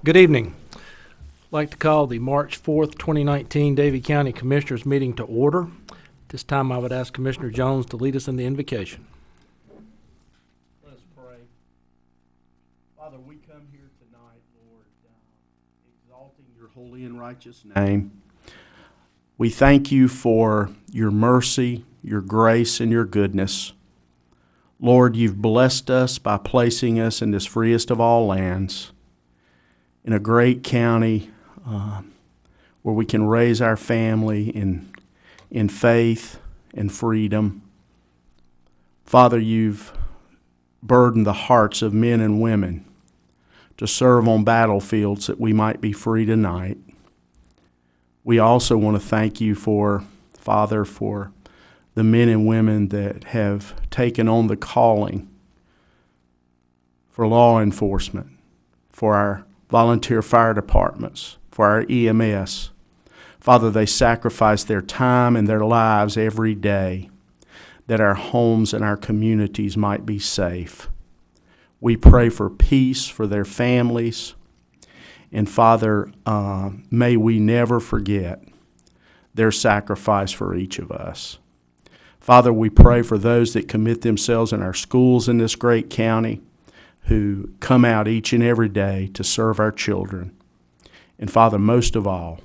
Good evening. I'd like to call the March 4th, 2019 Davie County Commissioners meeting to order. This time I would ask Commissioner Jones to lead us in the invocation. Let us pray. Father, we come here tonight, Lord, exalting your holy and righteous name. We thank you for your mercy, your grace, and your goodness. Lord, you've blessed us by placing us in this freest of all lands, in a great county where we can raise our family in faith and freedom. Father, you've burdened the hearts of men and women to serve on battlefields that we might be free tonight. We also want to thank you for, Father, for the men and women that have taken on the calling for law enforcement, for our volunteer fire departments, for our EMS. Father, they sacrifice their time and their lives every day that our homes and our communities might be safe. We pray for peace for their families. And Father, may we never forget their sacrifice for each of us. Father, we pray for those that commit themselves in our schools in this great county, who come out each and every day to serve our children. And Father, most of all,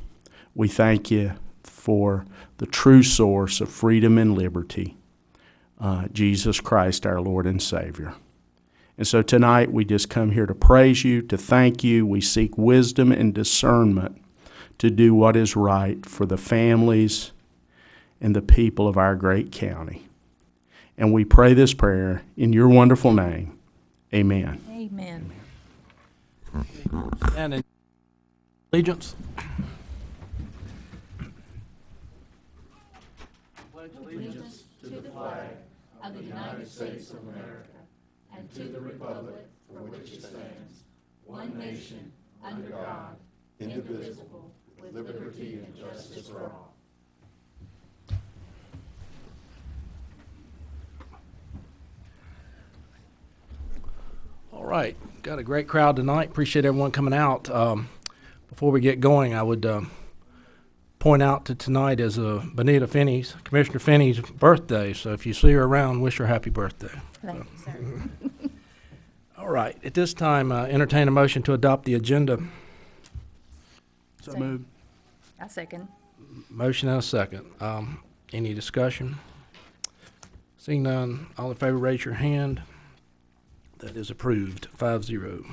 we thank you for the true source of freedom and liberty, Jesus Christ, our Lord and Savior. And so tonight we just come here to praise you, to thank you. We seek wisdom and discernment to do what is right for the families and the people of our great county. And we pray this prayer in your wonderful name. Amen. Amen. And in allegiance. Pledge allegiance to the flag of the United States of America and to the republic for which it stands, one nation, under God, indivisible, with liberty and justice for all. All right, got a great crowd tonight. Appreciate everyone coming out. Before we get going, I would point out that tonight is Benita Finney's, Commissioner Finney's birthday. So if you see her around, wish her happy birthday. Thank you, sir. All right, at this time, entertain a motion to adopt the agenda. So Second. moved. I second. Motion and a second. Any discussion? Seeing none, all in favor, raise your hand. That is approved, 5-0.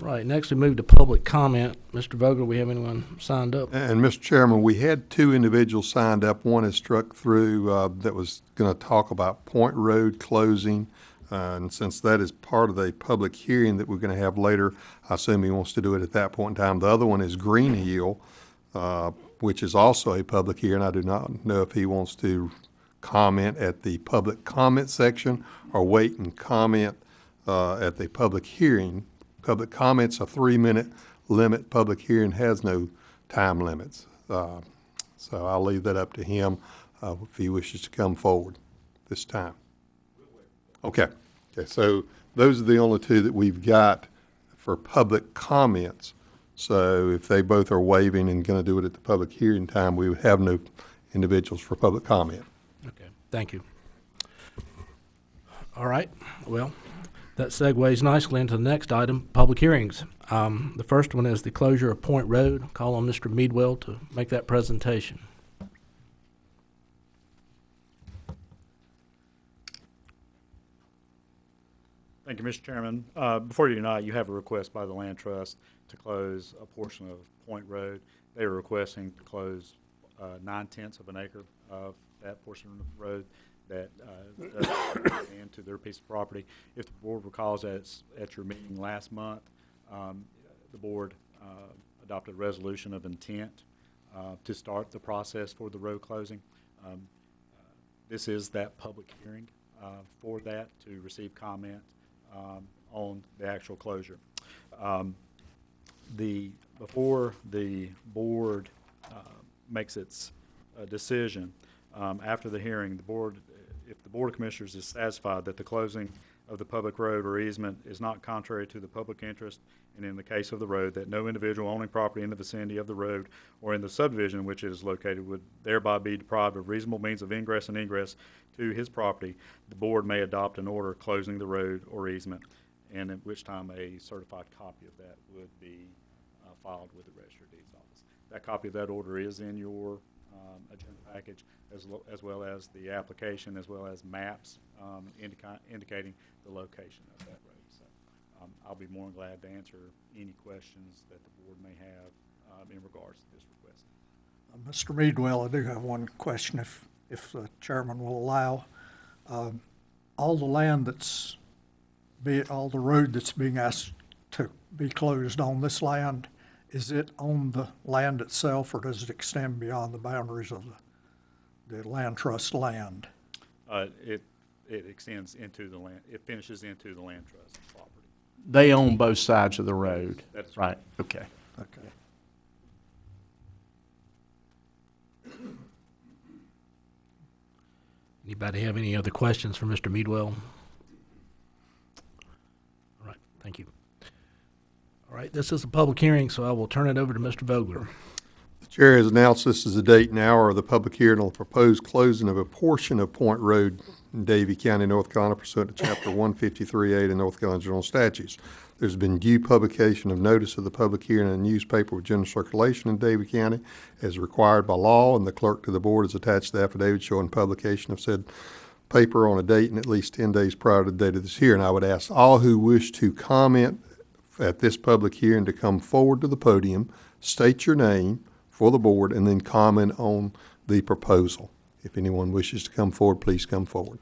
Right, next we move to public comment. Mr. Vogel, we have anyone signed up? And Mr. Chairman, we had two individuals signed up. One is struck through that was going to talk about Point Road closing. And since that is part of the public hearing that we're going to have later, I assume he wants to do it at that point in time. The other one is Green Hill, which is also a public hearing. I do not know if he wants to comment at the public comment section or wait and comment at the public hearing. Public comment's a 3-minute limit. Public hearing has no time limits. So I'll leave that up to him if he wishes to come forward this time. Okay, so those are the only two that we've got for public comments. So if they both are waiving and going to do it at the public hearing time, we would have no individuals for public comment. Okay, thank you. All right, well, that segues nicely into the next item, public hearings. The first one is the closure of Point Road. Call on Mr. Meadwell to make that presentation. Thank you, Mr. Chairman. Before you tonight, you have a request by the Land Trust to close a portion of Point Road. They are requesting to close 9/10 of an acre of that portion of the road that into their piece of property. If the board recalls at your meeting last month, the board adopted a resolution of intent to start the process for the road closing. This is that public hearing for that to receive comment on the actual closure. Before the board makes its decision, after the hearing, if the Board of Commissioners is satisfied that the closing of the public road or easement is not contrary to the public interest, and in the case of the road, that no individual owning property in the vicinity of the road or in the subdivision in which it is located would thereby be deprived of reasonable means of ingress and egress to his property, the board may adopt an order closing the road or easement, and at which time a certified copy of that would be filed with the Register of Deeds office. That copy of that order is in your agenda package, as well as the application, as well as maps indicating the location of that road. So I'll be more than glad to answer any questions that the board may have in regards to this request. Mr. Meadwell, I do have one question, if the chairman will allow. All the land that's, all the road that's being asked to be closed on this land, is it on the land itself, or does it extend beyond the boundaries of the land trust land? It extends into the land, it finishes into the land trust property. They own both sides of the road. That's right. Okay. Okay. Anybody have any other questions for Mr. Meadwell? All right, thank you. All right, this is a public hearing, so I will turn it over to Mr. Vogler. The chair has announced this is the date and hour of the public hearing on the proposed closing of a portion of Point Road in Davie County, North Carolina, pursuant to Chapter 153A of the North Carolina General Statutes. There's been due publication of notice of the public hearing in a newspaper with general circulation in Davie County as required by law, and the clerk to the board has attached the affidavit showing publication of said paper on a date and at least 10 days prior to the date of this hearing. I would ask all who wish to comment at this public hearing to come forward to the podium, state your name for the board, and then comment on the proposal. If anyone wishes to come forward, please come forward.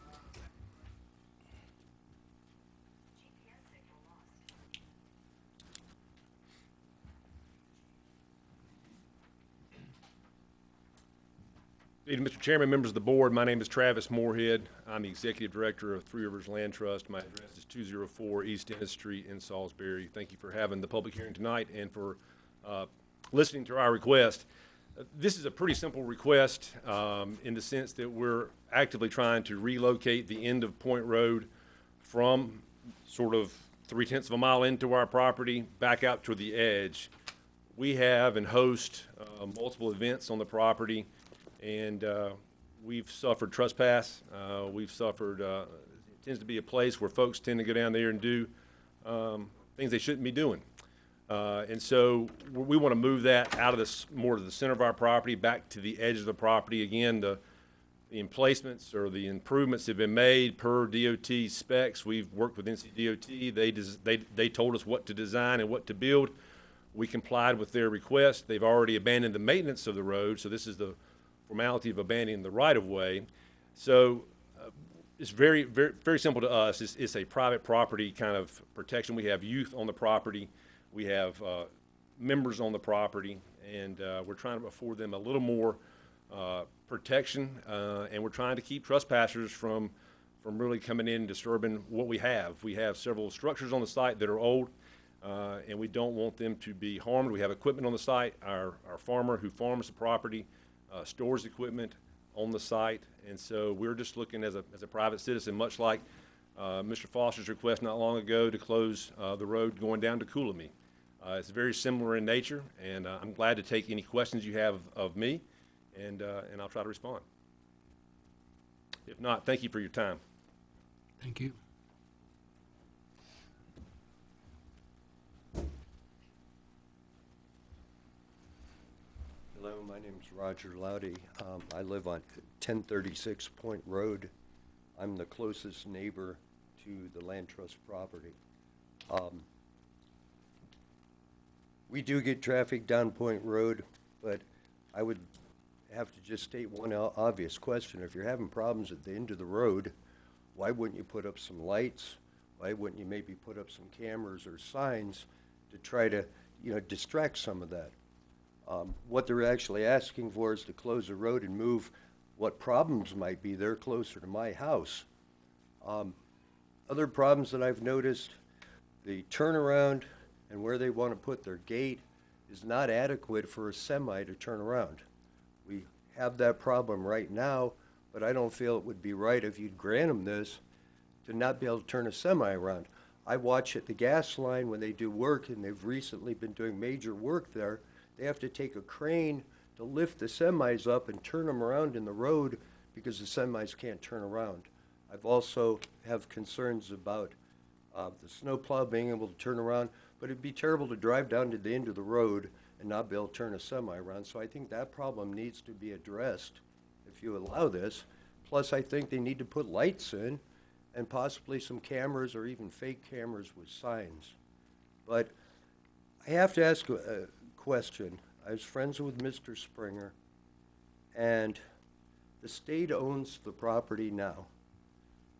Mr. Chairman, members of the board, my name is Travis Moorhead. I'm the Executive Director of Three Rivers Land Trust. My address is 204 East Ennis Street in Salisbury. Thank you for having the public hearing tonight and for listening to our request. This is a pretty simple request in the sense that we're actively trying to relocate the end of Point Road from sort of 3/10 of a mile into our property back out to the edge. We have and host multiple events on the property, and we've suffered trespass. We've suffered, it tends to be a place where folks tend to go down there and do things they shouldn't be doing. And so we want to move that out of this, more to the center of our property, back to the edge of the property. Again, the emplacements or the improvements have been made per DOT specs. We've worked with NCDOT. They told us what to design and what to build. We complied with their request. They've already abandoned the maintenance of the road, so this is the formality of abandoning the right-of-way. So it's very, very, very simple to us. It's a private property kind of protection. We have youth on the property. We have members on the property, and we're trying to afford them a little more protection, and we're trying to keep trespassers from really coming in and disturbing what we have. We have several structures on the site that are old, and we don't want them to be harmed. We have equipment on the site. Our farmer who farms the property stores equipment on the site, and so we're just looking as a private citizen, much like Mr. Foster's request not long ago to close the road going down to Coolamy. It's very similar in nature, and I'm glad to take any questions you have of me, and I'll try to respond. If not, thank you for your time. Thank you. Hello, my name is Roger Loudy. I live on 1036 Point Road. I'm the closest neighbor to the land trust property. We do get traffic down Point Road, but I would have to just state one obvious question. If you're having problems at the end of the road, why wouldn't you put up some lights? Why wouldn't you maybe put up some cameras or signs to try to, distract some of that? What they're actually asking for is to close the road and move what problems might be there closer to my house. Other problems that I've noticed, the turnaround and where they want to put their gate is not adequate for a semi to turn around. We have that problem right now, but I don't feel it would be right if you'd grant them this to not be able to turn a semi around. I watch at the gas line when they do work, and they've recently been doing major work there. They have to take a crane to lift the semis up and turn them around in the road because the semis can't turn around. I've also have concerns about the snowplow being able to turn around, but it'd be terrible to drive down to the end of the road and not be able to turn a semi around. So I think that problem needs to be addressed if you allow this. Plus, I think they need to put lights in and possibly some cameras or even fake cameras with signs. But I have to ask a question. I was friends with Mr. Springer, and the state owns the property now.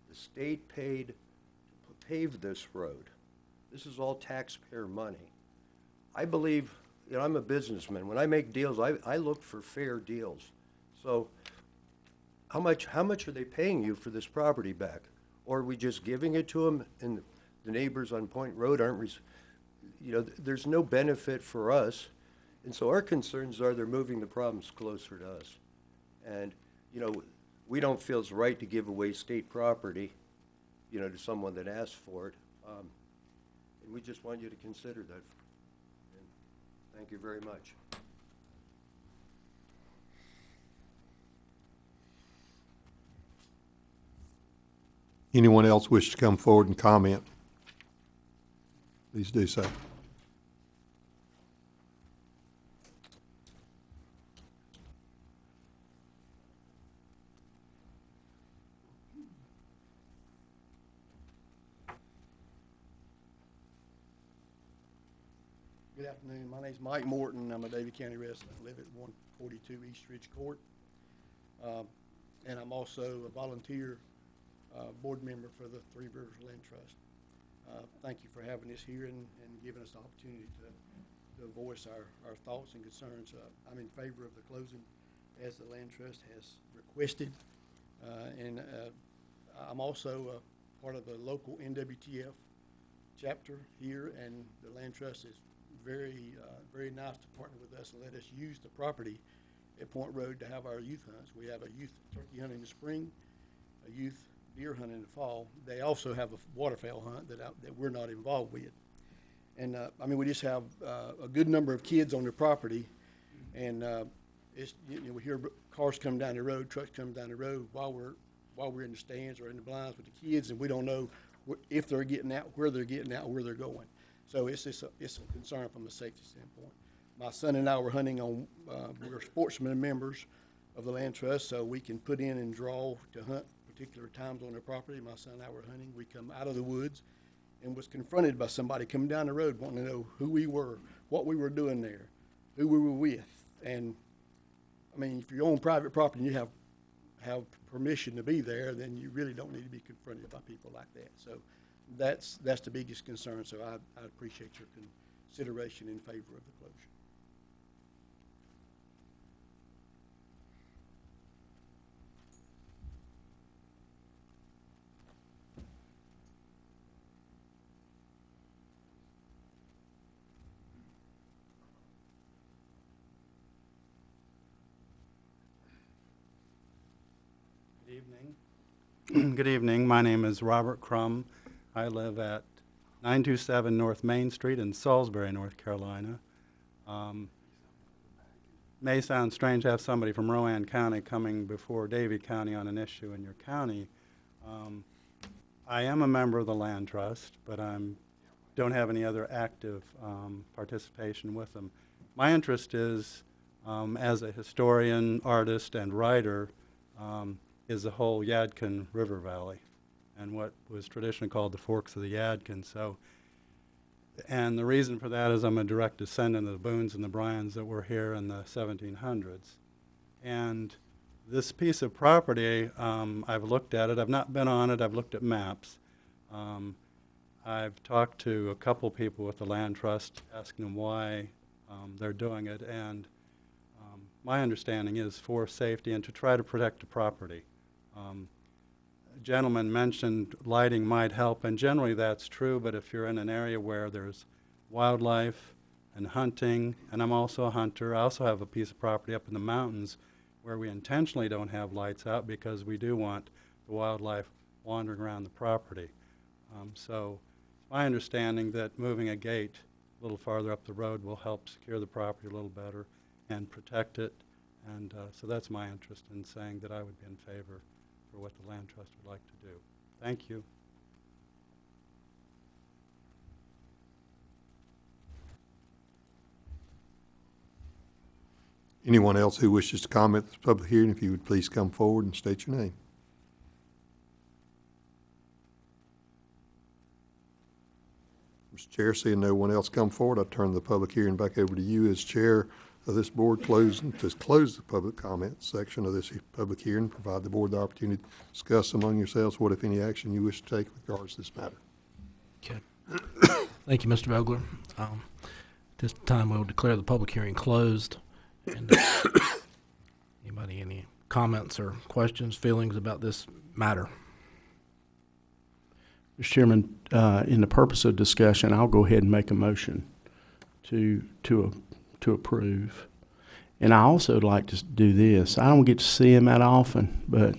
The state paid to pave this road. This is all taxpayer money. I believe, you know, I'm a businessman. When I make deals, I look for fair deals. So how much are they paying you for this property back? Or are we just giving it to them and the neighbors on Point Road aren't, you know, there's no benefit for us. And so our concerns are they're moving the problems closer to us. And, you know, we don't feel it's right to give away state property, you know, to someone that asked for it. And we just want you to consider that. And thank you very much. Anyone else wish to come forward and comment? Please do so. Good afternoon. My name's Mike Morton. I'm a Davie County resident. I live at 142 East Ridge Court. And I'm also a volunteer board member for the Three Rivers Land Trust. Thank you for having us here and giving us the opportunity to voice our thoughts and concerns. I'm in favor of the closing as the Land Trust has requested. And I'm also part of the local NWTF chapter here, and the Land Trust is very nice to partner with us and let us use the property at Point Road to have our youth hunts. We have a youth turkey hunt in the spring, a youth deer hunt in the fall. They also have a waterfowl hunt that we're not involved with. And I mean, we just have a good number of kids on the property, and it's, you know, we hear cars coming down the road, trucks coming down the road while we're in the stands or in the blinds with the kids, and we don't know if they're getting out, where they're getting out, where they're going. So it's a concern from a safety standpoint. My son and I were hunting on, we're sportsmen members of the Land Trust, so we can put in and draw to hunt particular times on their property. My son and I were hunting. We come out of the woods and was confronted by somebody coming down the road wanting to know who we were, what we were doing there, who we were with. And I mean, if you're on private property and you have permission to be there, then you really don't need to be confronted by people like that. So that's the biggest concern. So I appreciate your consideration in favor of the closure. Good evening. My name is Robert Crum. I live at 927 North Main Street in Salisbury, North Carolina. May sound strange to have somebody from Rowan County coming before Davie County on an issue in your county. I am a member of the Land Trust, but don't have any other active participation with them. My interest is, as a historian, artist, and writer, is the whole Yadkin River Valley and what was traditionally called the Forks of the Yadkin. So, and the reason for that is I'm a direct descendant of the Boones and the Bryans that were here in the 1700s. And this piece of property, I've looked at it. I've not been on it. I've looked at maps. I've talked to a couple people with the Land Trust asking them why they're doing it. And my understanding is for safety and to try to protect the property. A gentleman mentioned lighting might help, and generally that's true, but if you're in an area where there's wildlife and hunting, and I'm also a hunter, I also have a piece of property up in the mountains where we intentionally don't have lights out because we do want the wildlife wandering around the property. So my understanding that moving a gate a little farther up the road will help secure the property a little better and protect it. And so that's my interest in saying that I would be in favor for what the Land Trust would like to do. Thank you. Anyone else who wishes to comment at this public hearing, if you would please come forward and state your name. Mr. Chair, seeing no one else come forward, I turn the public hearing back over to you as chair of this board, to close the public comment section of this public hearing, provide the board the opportunity to discuss among yourselves what, if any, action you wish to take with regards to this matter. Okay. Thank you, Mr. Vogler. This time we'll declare the public hearing closed. And anybody, any comments or questions, feelings about this matter? Mr. Chairman, in the purpose of discussion, I'll go ahead and make a motion to approve. And I also would like to do this. I don't get to see him that often, but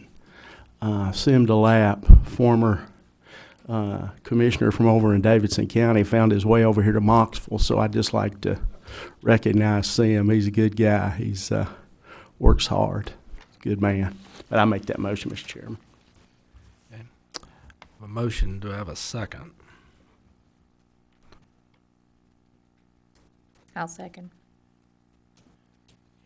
Sim DeLapp, former commissioner from over in Davidson County, found his way over here to Moxville, so I'd just like to recognize Sim. He's a good guy. He's works hard. Good man. But I make that motion, Mr. Chairman. Okay. A motion, do I have a second? I'll second.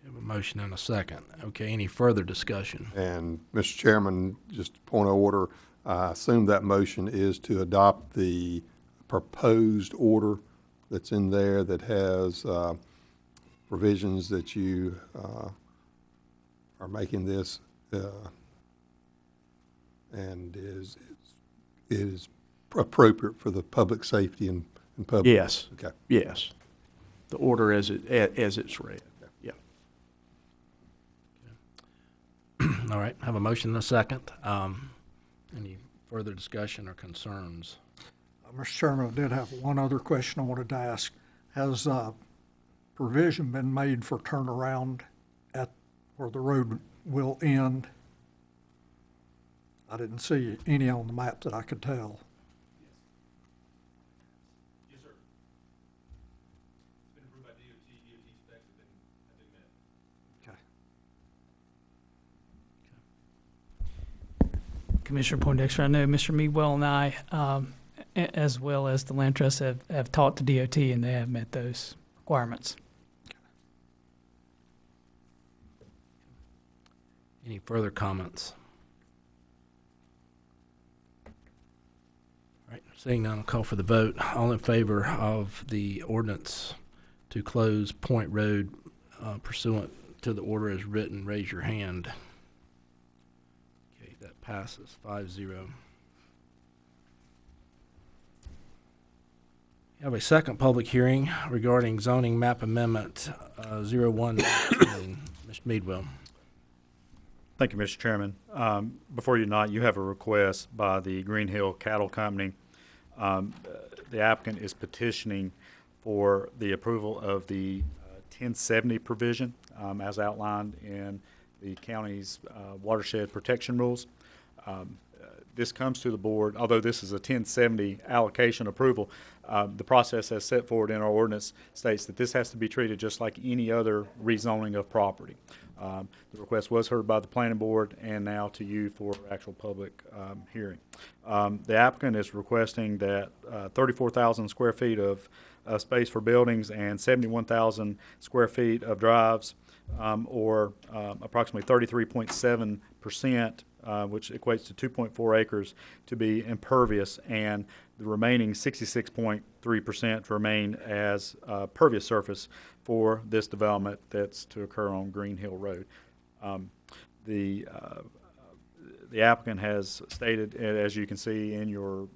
We have a motion and a second. Okay, any further discussion? And, Mr. Chairman, just a point of order, I assume that motion is to adopt the proposed order that's in there that has provisions that you are making this and is appropriate for the public safety and public. Yes. Okay. Yes. The order as it's read. Yeah. All right, have a motion and a second. Any further discussion or concerns? Mr. Chairman, I did have one other question I wanted to ask. Has provision been made for turnaround at where the road will end? I didn't see any on the map that I could tell. Yes, sir. It's been approved by DOT. DOT specs have been met. Okay. Commissioner Poindexter, I know Mr. Meadwell and I, as well as the Land Trust, have talked to DOT, and they have met those requirements. Any further comments? All right, seeing none, I'll call for the vote. All in favor of the ordinance to close Point Road pursuant to the order as written, raise your hand. Okay, that passes 5-0. We have a second public hearing regarding zoning map amendment 0119. Mr. Meadwell. Thank you, Mr. Chairman. Before you tonight, you have a request by the Green Hill Cattle Company. The applicant is petitioning for the approval of the 1070 provision as outlined in the county's watershed protection rules. This comes to the board, although this is a 1070 allocation approval, the process as set forward in our ordinance states that this has to be treated just like any other rezoning of property. The request was heard by the planning board and now to you for actual public hearing. The applicant is requesting that 34,000 square feet of space for buildings and 71,000 square feet of drives, or approximately 33.7%, which equates to 2.4 acres, to be impervious, and the remaining 66.3% to remain as pervious surface for this development that's to occur on Green Hill Road. The applicant has stated, as you can see in your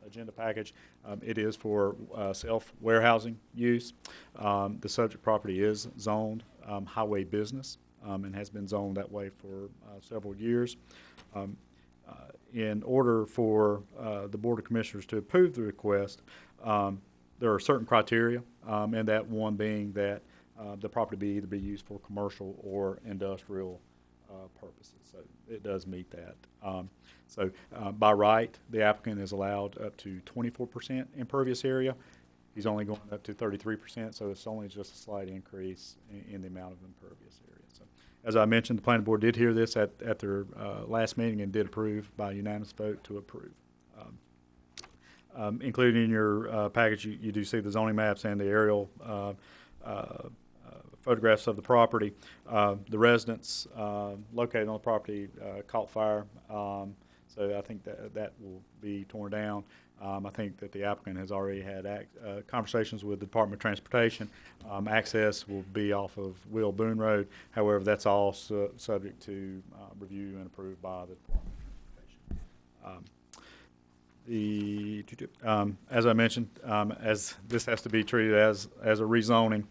agenda package, it is for self-warehousing use. The subject property is zoned highway business and has been zoned that way for several years. In order for the Board of Commissioners to approve the request, there are certain criteria, and that one being that the property be either be used for commercial or industrial purposes. So it does meet that. By right, the applicant is allowed up to 24% impervious area. He's only going up to 33%, so it's only just a slight increase in the amount of impervious area. So, as I mentioned, the planning board did hear this at their last meeting and did approve by unanimous vote to approve. Included in your package, you do see the zoning maps and the aerial photographs of the property. The residence located on the property caught fire, so I think that will be torn down. I think that the applicant has already had conversations with the Department of Transportation. Access will be off of Will Boone Road. However, that's all subject to review and approved by the Department of Transportation. As I mentioned, as this has to be treated as a rezoning,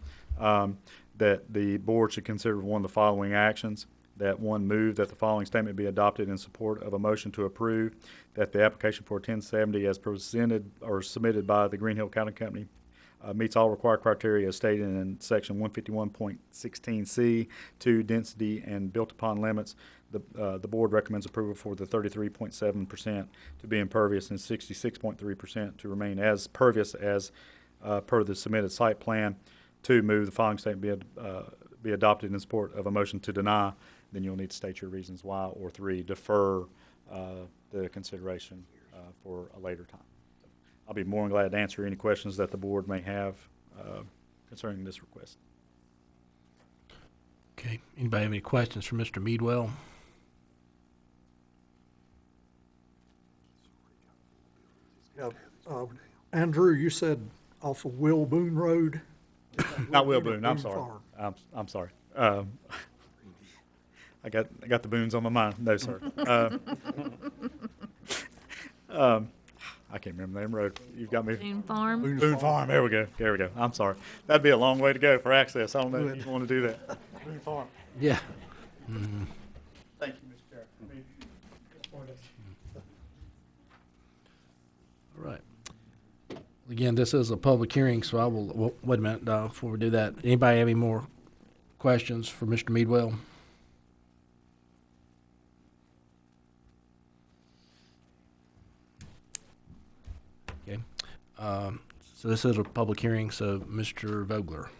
that the board should consider one of the following actions. That one, move that the following statement be adopted in support of a motion to approve that the application for 1070 as presented or submitted by the Green Hill County Company meets all required criteria as stated in section 151.16C to density and built upon limits. The board recommends approval for the 33.7% to be impervious and 66.3% to remain as pervious as per the submitted site plan. 2, move the following statement be adopted in support of a motion to deny. Then you'll need to state your reasons why. Or 3, defer the consideration for a later time. So I'll be more than glad to answer any questions that the board may have concerning this request. Okay. Anybody have any questions for Mr. Meadwell? Yeah, Andrew, you said off of Will Boone Road? Not Will Boone. I'm Boone sorry. Farm. I'm sorry. I got the Boones on my mind. No, sir. I can't remember the name of the road. You've got me. Boone Farm? Boone Farm. There we go. There we go. I'm sorry. That'd be a long way to go for access. I don't know if you want to do that. Boone Farm. Yeah. Thank you, Mr. Chair. All right. Again, this is a public hearing, so I will, wait a minute, before we do that. Anybody have any more questions for Mr. Meadwell? Okay. So this is a public hearing, so Mr. Vogler.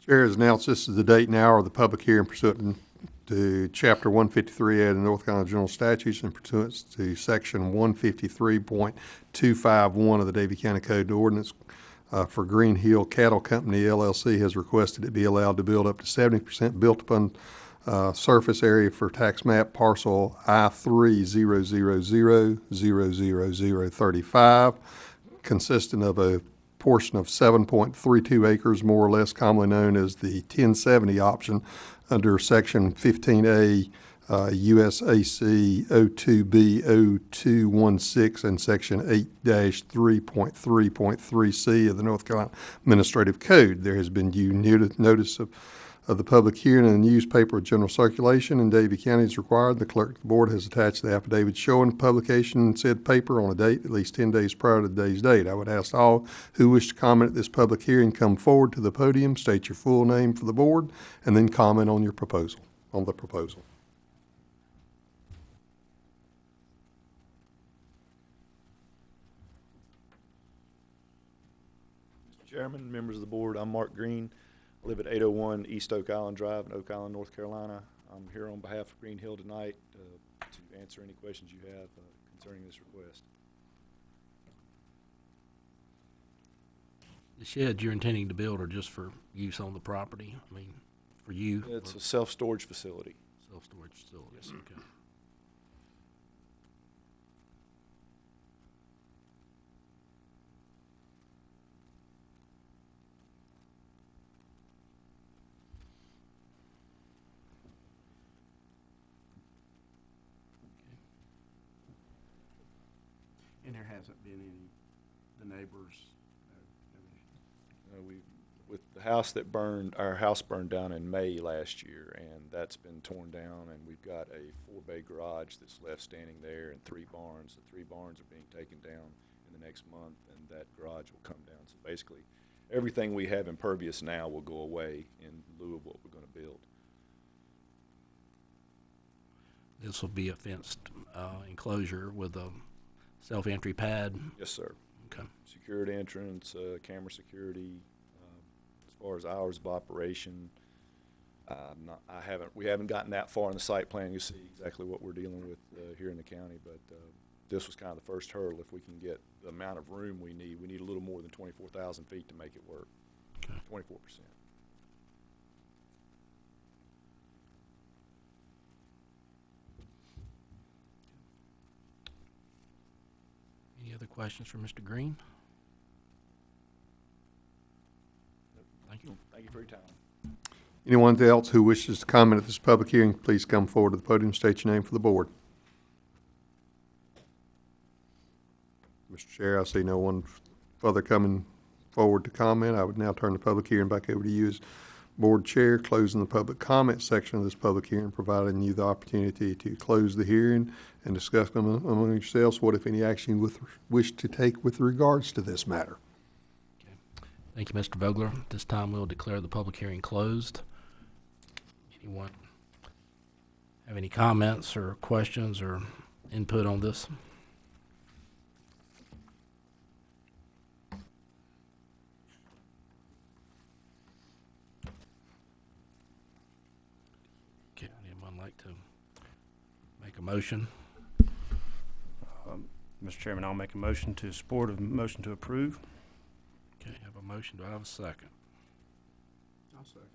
Chair has announced this is the date and hour of the public hearing pursuant to Chapter 153A of the North Carolina General Statutes and pursuant to Section 153.251 of the Davie County Code Ordinance for Green Hill Cattle Company LLC has requested it be allowed to build up to 70% built upon surface area for tax map parcel I300000035, consisting of a portion of 7.32 acres, more or less commonly known as the 1070 option, under Section 15A USAC 02B 0216 and Section 8-3.3.3C of the North Carolina Administrative Code. There has been due notice of the public hearing in the newspaper of general circulation in Davie County is required. The clerk of the board has attached the affidavit showing publication in said paper on a date at least 10 days prior to today's date. I would ask all who wish to comment at this public hearing come forward to the podium, state your full name for the board, and then comment on your proposal, on the proposal. Mr. Chairman, members of the board, I'm Mark Green. I live at 801 East Oak Island Drive in Oak Island, North Carolina. I'm here on behalf of Green Hill tonight to answer any questions you have concerning this request. The sheds you're intending to build are just for use on the property? I mean, for you? It's a self-storage facility. Self-storage facility, Yes, sir. Okay. And there hasn't been the neighbors, With the house that burned, our house burned down in May last year, and that's been torn down, and we've got a 4-bay garage that's left standing there and 3 barns. The 3 barns are being taken down in the next month, and that garage will come down. So basically, everything we have impervious now will go away in lieu of what we're going to build. This will be a fenced enclosure with a self-entry pad. Yes, sir. Okay. Secured entrance, camera security. As far as hours of operation, we haven't gotten that far in the site plan to see exactly what we're dealing with here in the county, but this was kind of the first hurdle. If we can get the amount of room we need a little more than 24,000 feet to make it work. Okay. 24%. Any other questions for Mr. Green? Thank you. Thank you for your time. Anyone else who wishes to comment at this public hearing, please come forward to the podium, state your name for the board. Mr. Chair, I see no one further coming forward to comment. I would now turn the public hearing back over to you as board chair, closing the public comment section of this public hearing, providing you the opportunity to close the hearing and discuss among yourselves what, if any, action you wish to take with regards to this matter. Thank you, Mr. Vogler. This time we'll declare the public hearing closed. Anyone have any comments or questions or input on this? Okay, anyone like to make a motion? Mr. Chairman, I'll make a motion to support a motion to approve. Okay, have a motion. Do I have a second? I'll second.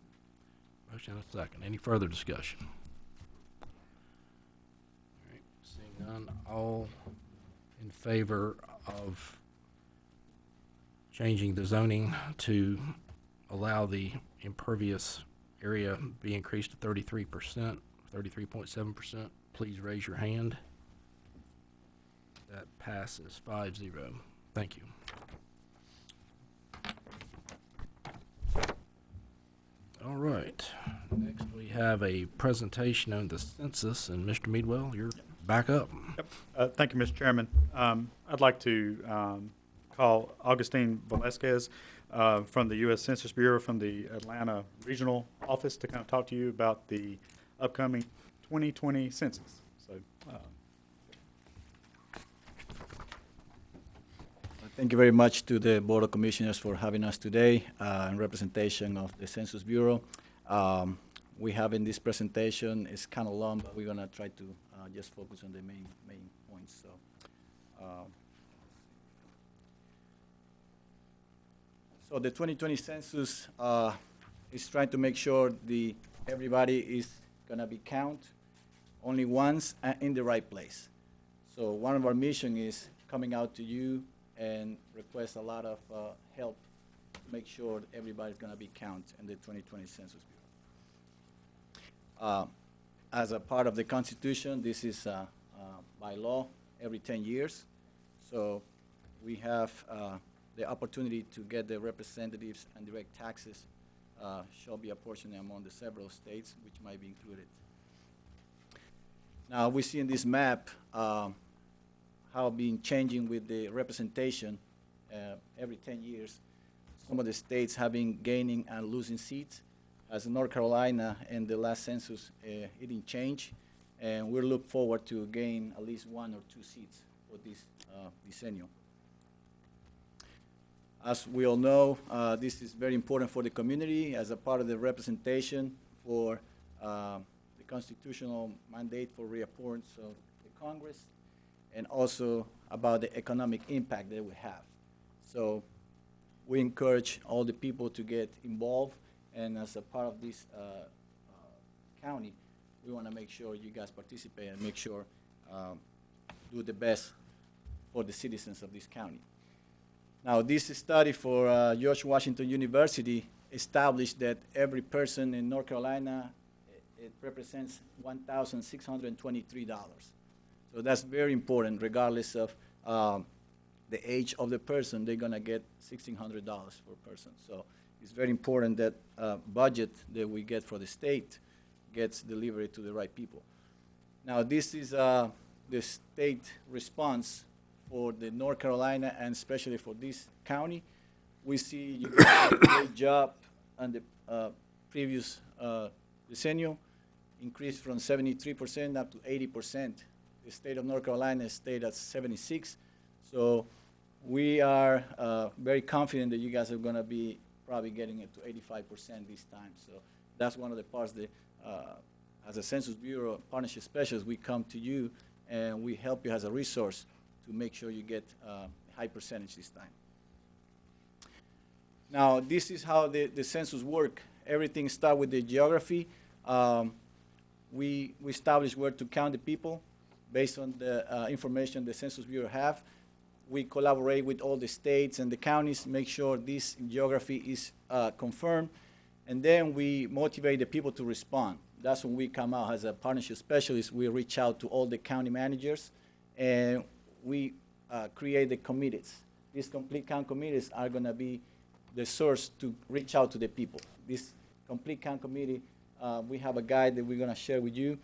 Motion and a second. Any further discussion? All right, seeing none, all in favor of changing the zoning to allow the impervious area be increased to 33%, 33.7%, please raise your hand. That passes 5-0. Thank you. All right. Next, we have a presentation on the census, and Mr. Meadwell, you're back up. Yep. Thank you, Mr. Chairman. I'd like to call Augustine Velasquez from the U.S. Census Bureau from the Atlanta Regional Office to kind of talk to you about the upcoming 2020 census. So, thank you very much to the Board of Commissioners for having us today in representation of the Census Bureau. We have in this presentation, it's kind of long, but we're going to try to just focus on the main points. So the 2020 census is trying to make sure everybody is going to be counted only once and in the right place. So one of our mission is coming out to you and request a lot of help to make sure everybody's going to be counted in the 2020 Census Bureau. As a part of the Constitution, this is by law every 10 years. So we have the opportunity to get the representatives and direct taxes shall be apportioned among the several states which might be included. Now we see in this map how been changing with the representation every 10 years. Some of the states have been gaining and losing seats. As North Carolina in the last census, it didn't change, and we look forward to gain at least 1 or 2 seats for this decennial. As we all know, this is very important for the community as a part of the representation for the constitutional mandate for reappointments of the Congress, and also about the economic impact that we have. So we encourage all the people to get involved, and as a part of this county, we want to make sure you guys participate and make sure do the best for the citizens of this county. Now, this study for George Washington University established that every person in North Carolina, it represents $1,623. So that's very important, regardless of the age of the person, they're gonna get $1,600 per person. So it's very important that budget that we get for the state gets delivered to the right people. Now this is the state response for the North Carolina and especially for this county. We see you did a great job on the previous decennial increased from 73% up to 80%. The state of North Carolina stayed at 76. So we are very confident that you guys are going to be probably getting it to 85% this time. So that's one of the parts that, as a Census Bureau partnership specialist, we come to you and we help you as a resource to make sure you get a high percentage this time. Now, this is how the census work. Everything starts with the geography. We establish where to count the people based on the information the Census Bureau have. We collaborate with all the states and the counties, make sure this geography is confirmed, and then we motivate the people to respond. That's when we come out as a partnership specialist. We reach out to all the county managers, and we create the committees. These complete count committees are going to be the source to reach out to the people. This complete count committee, we have a guide that we're going to share with you.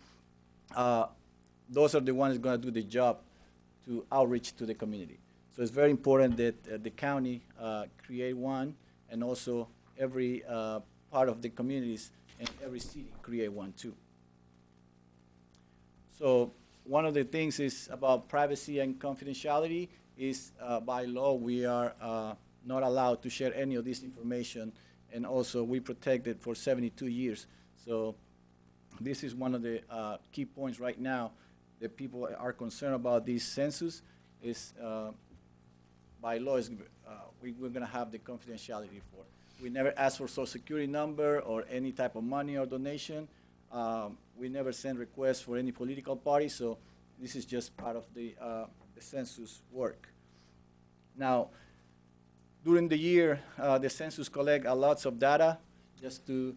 Those are the ones going to do the job to outreach to the community. So it's very important that the county create one, and also every part of the communities and every city create one too. So one of the things is about privacy and confidentiality is by law we are not allowed to share any of this information, and also we protect it for 72 years. So this is one of the key points right now that people are concerned about this census is by law is we're going to have the confidentiality for. We never ask for social security number or any type of money or donation. We never send requests for any political party, so this is just part of the census work. Now, during the year, the census collect lots of data just to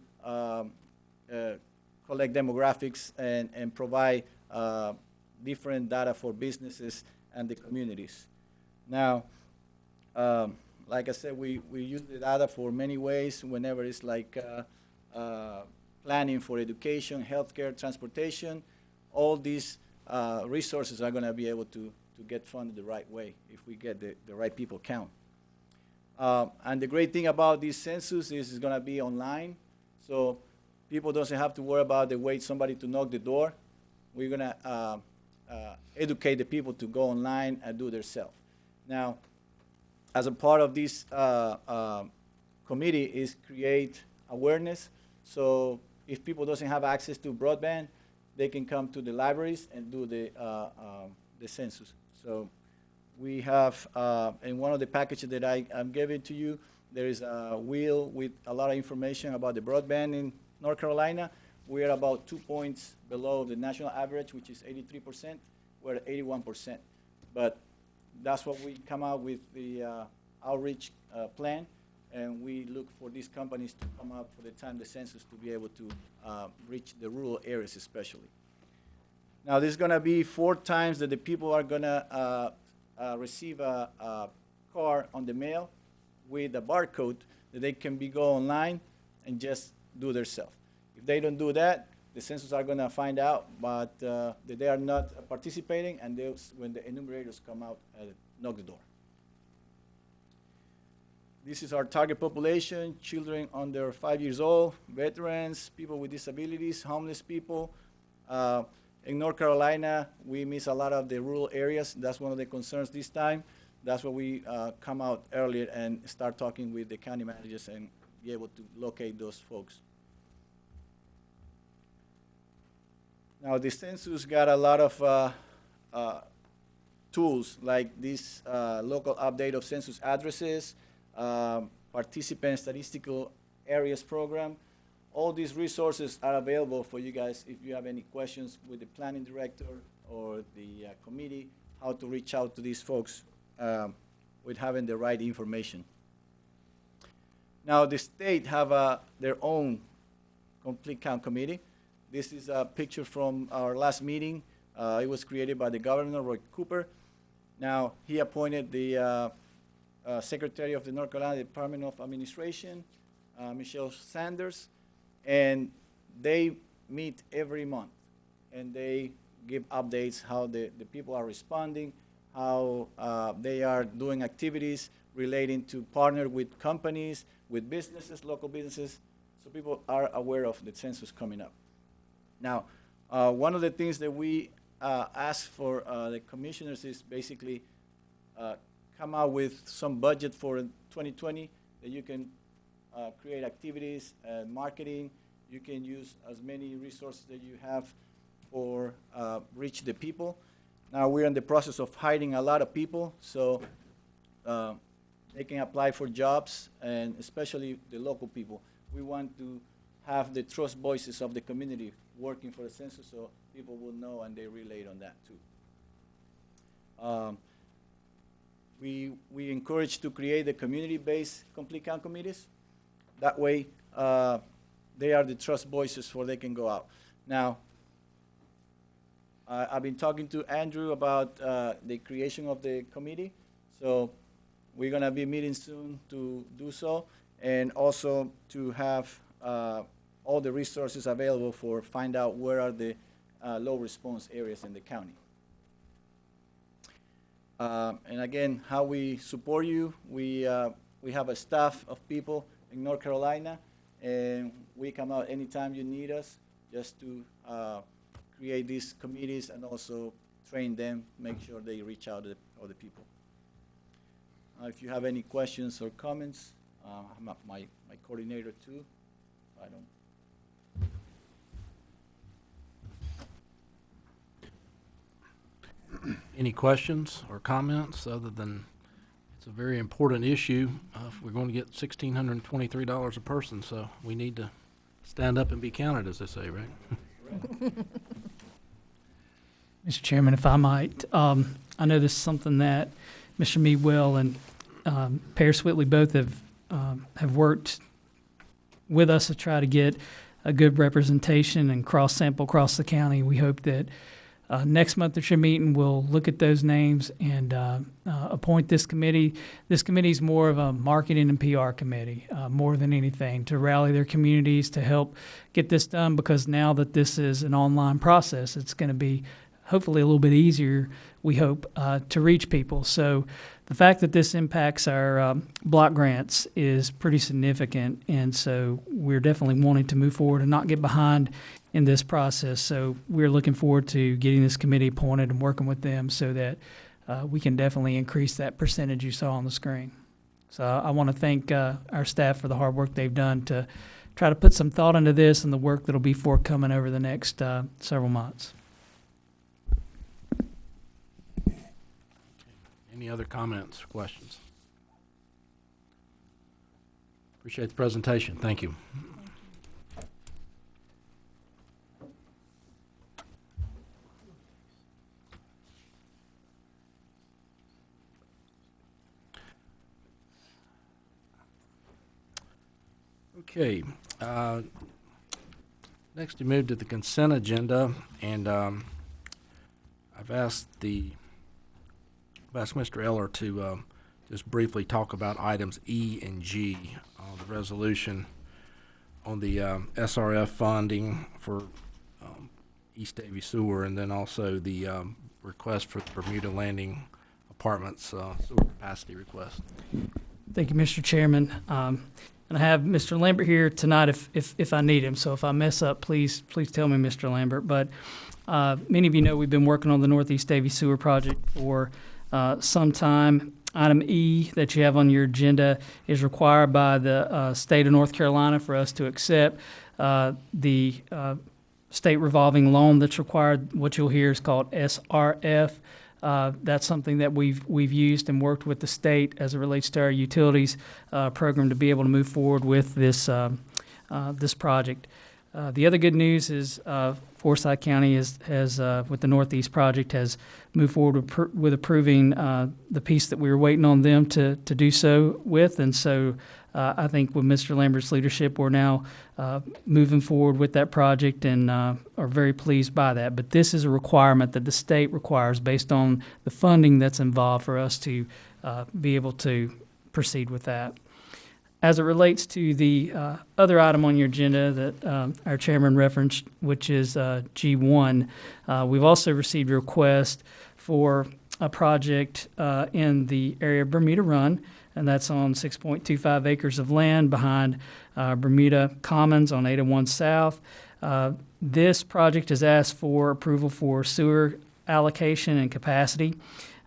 collect demographics and provide different data for businesses and the communities. Now, like I said, we use the data for many ways whenever it's like planning for education, healthcare, transportation. All these resources are going to be able to get funded the right way if we get the right people count. And the great thing about this census is it's going to be online, so people don't have to worry about the wait somebody to knock the door. We're going to educate the people to go online and do it themselves. Now, as a part of this committee is create awareness. So if people doesn't have access to broadband, they can come to the libraries and do the census. So we have, in one of the packages that I'm giving to you, there is a wheel with a lot of information about the broadband in North Carolina. We are about 2 points below the national average, which is 83%. We're at 81%. But that's what we come out with the outreach plan, and we look for these companies to come up for the time the census to be able to reach the rural areas especially. Now, there's going to be 4 times that the people are going to receive a card on the mail with a barcode that they can go online and just do themselves. If they don't do that, the census are going to find out, but that they are not participating, and when the enumerators come out, knock the door. This is our target population: children under 5 years old, veterans, people with disabilities, homeless people. In North Carolina, we miss a lot of the rural areas. That's one of the concerns this time. That's why we come out earlier and start talking with the county managers and be able to locate those folks. Now, the census got a lot of tools like this local update of census addresses, participant statistical areas program. All these resources are available for you guys if you have any questions with the planning director or the committee, how to reach out to these folks with having the right information. Now, the state have their own complete count committee. This is a picture from our last meeting. It was created by the governor, Roy Cooper. Now, he appointed the Secretary of the North Carolina Department of Administration, Michelle Sanders, and they meet every month, and they give updates how the people are responding, how they are doing activities relating to partner with companies, with businesses, local businesses, so people are aware of the census coming up. Now, One of the things that we ask for the commissioners is basically come out with some budget for 2020 that you can create activities, marketing. You can use as many resources that you have for reach the people. Now we're in the process of hiring a lot of people, so they can apply for jobs, and especially the local people. We want to have the trust voices of the community working for the census, so people will know and they relate on that too. We encourage to create the community-based complete count committees. That way, they are the trust voices for they can go out. Now, I've been talking to Andrew about the creation of the committee, so we're gonna be meeting soon to do so, and also to have all the resources available for find out where are the low response areas in the county. And again, how we support you, we have a staff of people in North Carolina, and we come out anytime you need us just to create these committees and also train them, make sure they reach out to other people. If you have any questions or comments, I'm my coordinator too. I don't. Any questions or comments other than it's a very important issue? We're going to get $1,623 a person, so we need to stand up and be counted, as they say, right? Mr. Chairman, if I might, I know this is something that Mr. Meadwell and Paris Whitley both have worked with us to try to get a good representation and cross-sample across the county. We hope that next month at your meeting, we'll look at those names and appoint this committee. This committee is more of a marketing and PR committee, more than anything, to rally their communities to help get this done, because now that this is an online process, it's going to be hopefully a little bit easier, we hope, to reach people. So the fact that this impacts our block grants is pretty significant, and so we're definitely wanting to move forward and not get behind in this process. So we're looking forward to getting this committee appointed and working with them so that we can definitely increase that percentage you saw on the screen. So I want to thank our staff for the hard work they've done to try to put some thought into this and the work that'll be forthcoming over the next several months. Any other comments, questions? Appreciate the presentation. Thank you. Okay. Next, we move to the consent agenda, and I've asked Mr. Eller to just briefly talk about items E and G on the resolution on the SRF funding for East Davie Sewer, and then also the request for the Bermuda Landing Apartments sewer capacity request. Thank you, Mr. Chairman. And I have Mr. Lambert here tonight if I need him. So if I mess up, please tell me, Mr. Lambert. But many of you know we've been working on the Northeast Davie Sewer project for some time. Item E that you have on your agenda is required by the state of North Carolina for us to accept the state revolving loan that's required. What you'll hear is called SRF. That's something that we've used and worked with the state as it relates to our utilities program to be able to move forward with this this project. The other good news is Forsyth County has with the Northeast project has moved forward with approving the piece that we were waiting on them to do so with, and so I think with Mr. Lambert's leadership, we're now moving forward with that project and are very pleased by that. But this is a requirement that the state requires based on the funding that's involved for us to be able to proceed with that. As it relates to the other item on your agenda that our chairman referenced, which is G1, we've also received a request for a project in the area of Bermuda Run, and that's on 6.25 acres of land behind Bermuda Commons on 801 South. This project has asked for approval for sewer allocation and capacity.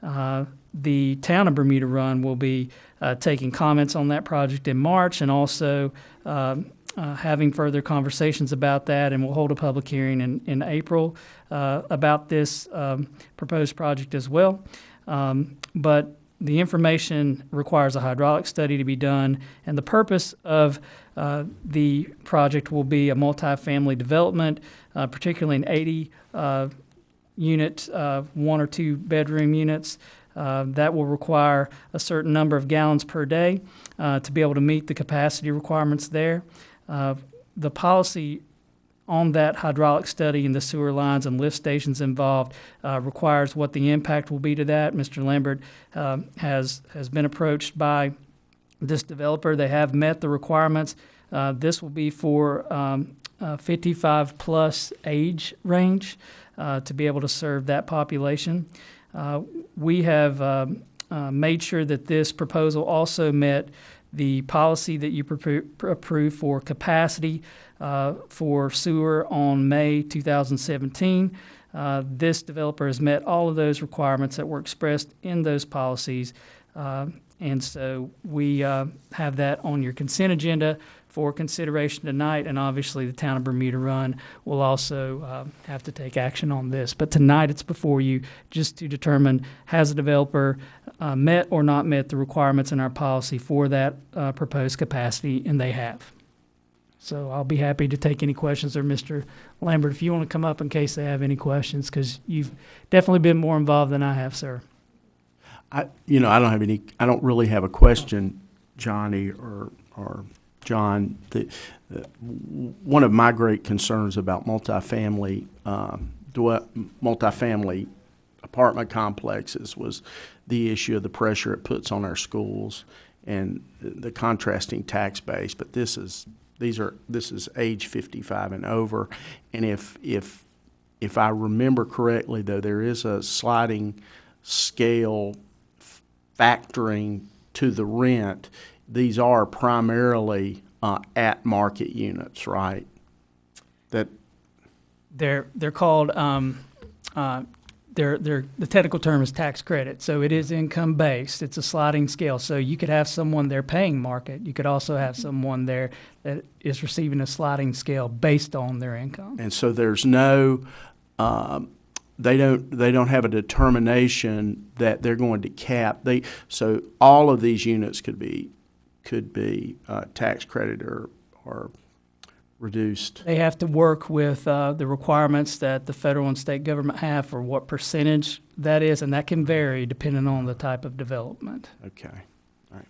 The town of Bermuda Run will be taking comments on that project in March and also having further conversations about that, and we'll hold a public hearing in April about this proposed project as well. But the information requires a hydraulic study to be done, and the purpose of the project will be a multifamily development, particularly in 80 unit, 1 or 2 bedroom units. That will require a certain number of gallons per day to be able to meet the capacity requirements there. The policy on that hydraulic study and the sewer lines and lift stations involved requires what the impact will be to that. Mr. Lambert has been approached by this developer. They have met the requirements. This will be for 55 plus age range to be able to serve that population. We have made sure that this proposal also met the policy that you approved for capacity for sewer on May 2017. This developer has met all of those requirements that were expressed in those policies. And so we have that on your consent agenda for consideration tonight, and obviously the town of Bermuda Run will also have to take action on this. But tonight it's before you just to determine has the developer met or not met the requirements in our policy for that proposed capacity, and they have. So I'll be happy to take any questions, or Mr. Lambert, if you want to come up in case they have any questions, because you've definitely been more involved than I have, sir. I don't really have a question, Johnny or John. One of my great concerns about multifamily apartment complexes was the issue of the pressure it puts on our schools and the contrasting tax base. But this is age 55 and over, and if I remember correctly, though, there is a sliding scale factoring to the rent. These are primarily at market units, right? That they're called the technical term is tax credit. So it is income based. It's a sliding scale. So you could have someone there paying market. You could also have someone there that is receiving a sliding scale based on their income. And so there's no they don't have a determination that they're going to cap. So all of these units could be tax credit or reduced. They have to work with the requirements that the federal and state government have for what percentage that is, and that can vary depending on the type of development. Okay. All right.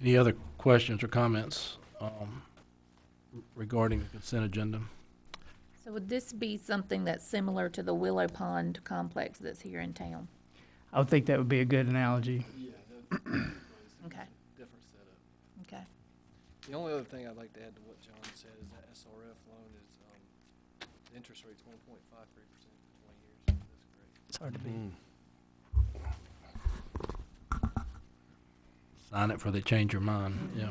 Any other questions or comments regarding the consent agenda? So would this be something that's similar to the Willow Pond complex that's here in town? I would think that would be a good analogy. Yeah, Okay. different setup. Okay. The only other thing I'd like to add to what John said is that SRF loan is, the interest rate's 1.53% for 20 years. That's great. It's hard to beat. Sign it before they change your mind, yeah.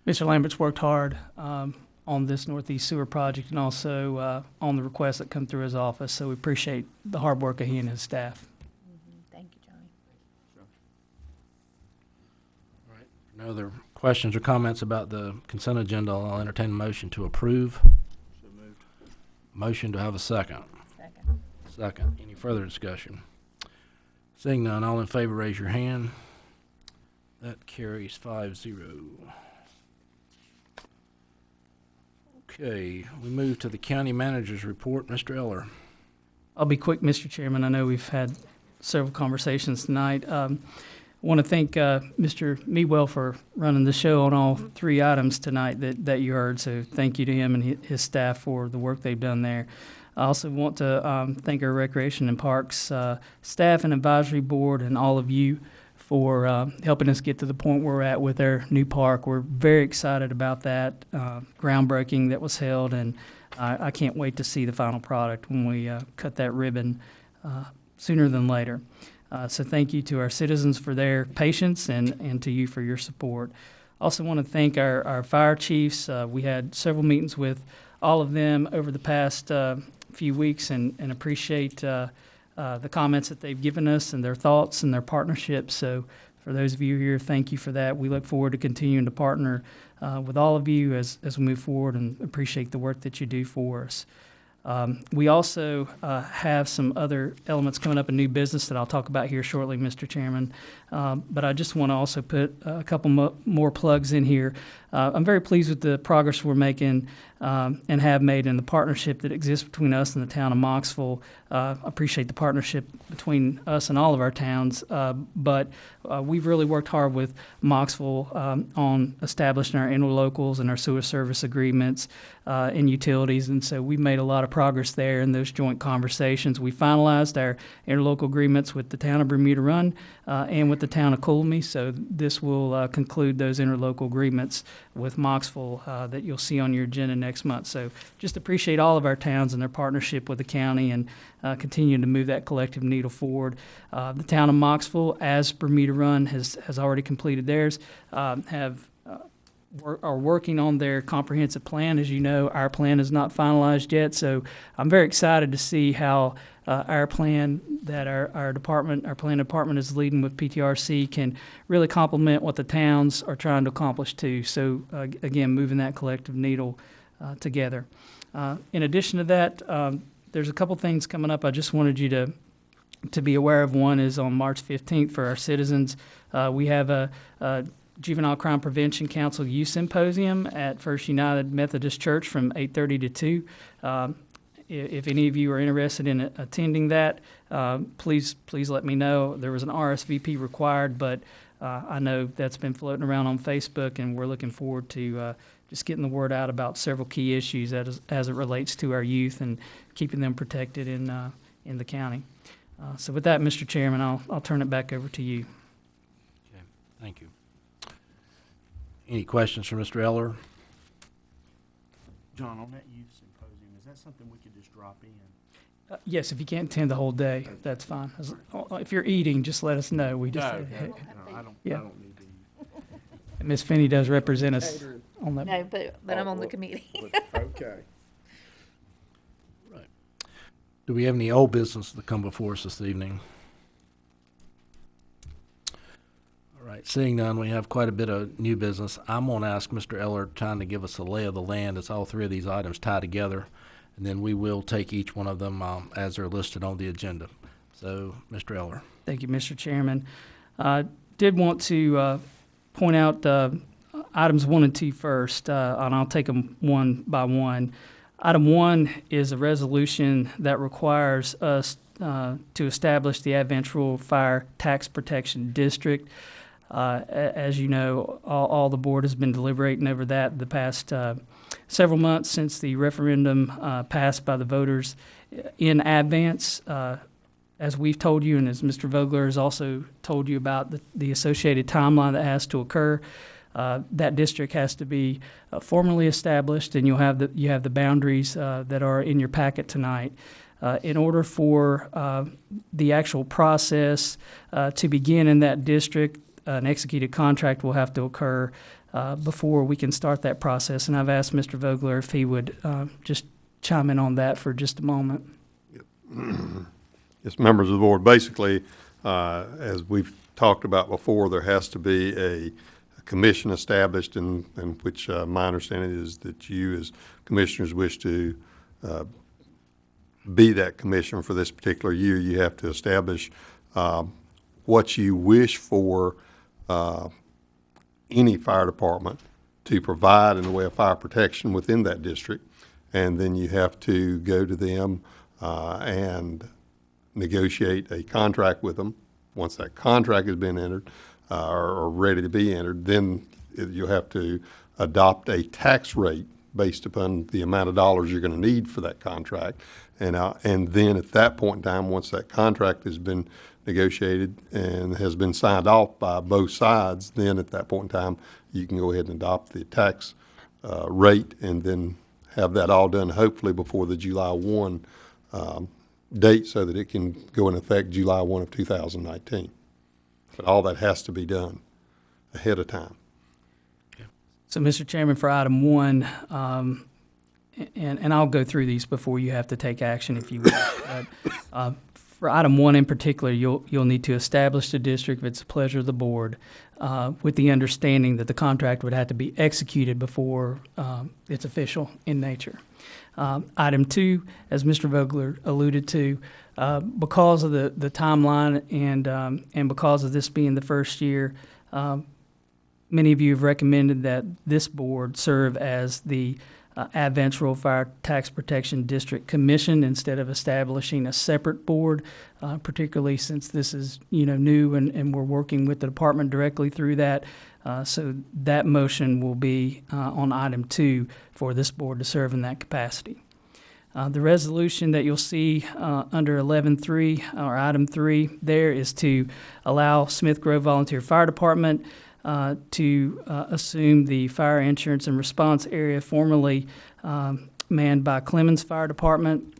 Mr. Lambert's worked hard on this Northeast Sewer project and also on the requests that come through his office. So we appreciate the hard work of he and his staff. Thank you, Johnny. All right. No other questions or comments about the consent agenda. I'll entertain a motion to approve. So moved. Motion to have a second. Second. Second. Any further discussion? Seeing none, all in favor, raise your hand. That carries 5-0. Okay, we move to the county manager's report. Mr. Eller. I'll be quick, Mr. Chairman. I know we've had several conversations tonight. I want to thank Mr. Meadwell for running the show on all 3 items tonight that you heard. So thank you to him and his staff for the work they've done there. I also want to thank our Recreation and Parks staff and advisory board and all of you for helping us get to the point where we're at with our new park. We're very excited about that groundbreaking that was held, and I can't wait to see the final product when we cut that ribbon sooner than later. So thank you to our citizens for their patience and to you for your support. Also want to thank our fire chiefs. We had several meetings with all of them over the past few weeks and appreciate the comments that they've given us and their thoughts and their partnership. So for those of you here, thank you for that. We look forward to continuing to partner with all of you as we move forward and appreciate the work that you do for us. We also have some other elements coming up in new business that I'll talk about here shortly, Mr. Chairman. But I just want to also put a couple more plugs in here. I'm very pleased with the progress we're making and have made in the partnership that exists between us and the town of Moxville. Appreciate the partnership between us and all of our towns, but we've really worked hard with Moxville on establishing our interlocals and our sewer service agreements and utilities, and so we've made a lot of progress there in those joint conversations. We finalized our interlocal agreements with the town of Bermuda Run and with the town of Coolmey, so this will conclude those interlocal agreements with Moxville that you'll see on your agenda next month. So just appreciate all of our towns and their partnership with the county and continuing to move that collective needle forward. The town of Moxville, as Bermuda Run has already completed theirs, are working on their comprehensive plan. As you know, our plan is not finalized yet, so I'm very excited to see how our plan that our plan department is leading with PTRC can really complement what the towns are trying to accomplish too. So again, moving that collective needle together. In addition to that, there's a couple things coming up I just wanted you to be aware of. One is on March 15th for our citizens. We have a Juvenile Crime Prevention Council Youth Symposium at First United Methodist Church from 8:30 to 2. If any of you are interested in attending that, please let me know. There was an RSVP required, but I know that's been floating around on Facebook, and we're looking forward to just getting the word out about several key issues as it relates to our youth and keeping them protected in the county. So with that, Mr. Chairman, I'll turn it back over to you. Okay, thank you. Any questions for Mr. Eller? John, on that youth symposium, is that something we could just drop in? Yes, if you can't attend the whole day, that's fine. If you're eating, just let us know. We just No, I don't need to eat. Ms. Finney does represent us on that. No, but I'm on the committee. Okay. Right. Do we have any old business to come before us this evening? All right, seeing none, we have quite a bit of new business. I'm going to ask Mr. Eller trying to give us a lay of the land as all three of these items tie together, and then we will take each one of them as they're listed on the agenda. So, Mr. Eller. Thank you, Mr. Chairman. Did want to point out items 1 and 2 first, and I'll take them one by one. Item 1 is a resolution that requires us to establish the Advance Rural Fire Tax Protection District. As you know, all the board has been deliberating over that the past several months since the referendum passed by the voters in Advance. As we've told you, and as Mr. Vogler has also told you about the associated timeline that has to occur, that district has to be formally established, and you have the boundaries that are in your packet tonight. In order for the actual process to begin in that district, an executed contract will have to occur before we can start that process. And I've asked Mr. Vogler if he would just chime in on that for just a moment. Yes, members of the board, basically, as we've talked about before, there has to be a commission established in which my understanding is that you as commissioners wish to be that commission for this particular year. You have to establish what you wish for any fire department to provide in the way of fire protection within that district, and then you have to go to them and negotiate a contract with them. Once that contract has been entered or ready to be entered, then you'll have to adopt a tax rate based upon the amount of dollars you're going to need for that contract. And then at that point in time, once that contract has been negotiated and has been signed off by both sides, then at that point in time, you can go ahead and adopt the tax rate and then have that all done hopefully before the July 1 date so that it can go in effect July 1 of 2019. But all that has to be done ahead of time. So, Mr. Chairman, for item 1, and I'll go through these before you have to take action if you will. But, for item 1 in particular, you'll need to establish the district if it's the pleasure of the board, with the understanding that the contract would have to be executed before it's official in nature. Item 2, as Mr. Vogler alluded to, because of the timeline and because of this being the first year, many of you have recommended that this board serve as the Advanced Rural Fire Tax Protection District Commission instead of establishing a separate board, particularly since this is new and we're working with the department directly through that. So that motion will be on item 2 for this board to serve in that capacity. The resolution that you'll see under 11.3 or item 3 there is to allow Smith Grove Volunteer Fire Department to assume the fire insurance and response area formerly manned by Clemens Fire Department.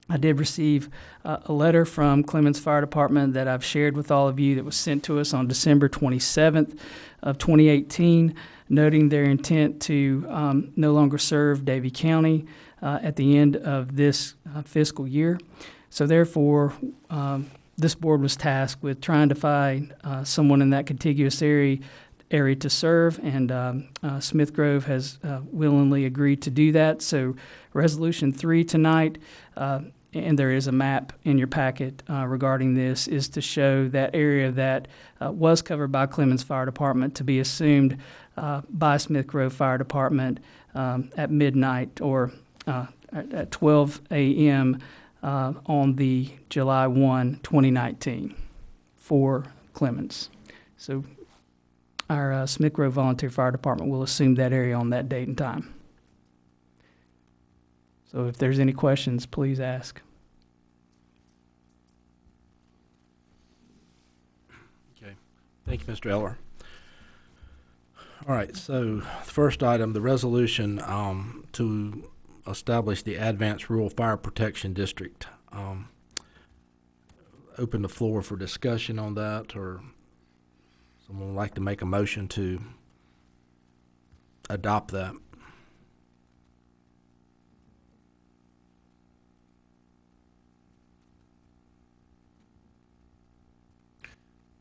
I did receive a letter from Clemens Fire Department that I've shared with all of you that was sent to us on December 27th of 2018, noting their intent to no longer serve Davie County at the end of this fiscal year. So therefore, this board was tasked with trying to find someone in that contiguous area to serve, and Smith Grove has willingly agreed to do that. So Resolution 3 tonight, and there is a map in your packet regarding this, is to show that area that was covered by Clemens Fire Department to be assumed by Smith Grove Fire Department at midnight or at 12 a.m. On the July 1, 2019 for Clemens. So our Smith Grove Volunteer Fire Department will assume that area on that date and time. So if there's any questions, please ask. Okay. Thank you, Mr. Eller. All right, so the first item, the resolution to establish the Advanced Rural Fire Protection District. Open the floor for discussion on that, or someone would like to make a motion to adopt that.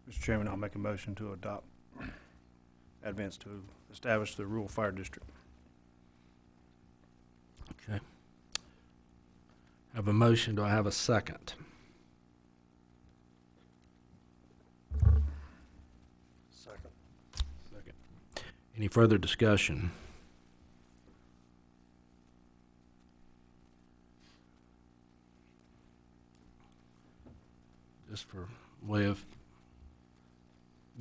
Mr. Chairman, I'll make a motion to adopt advance to establish the rural fire district. Okay. Have a motion. Do I have a second? Second. Second. Any further discussion? Just for way of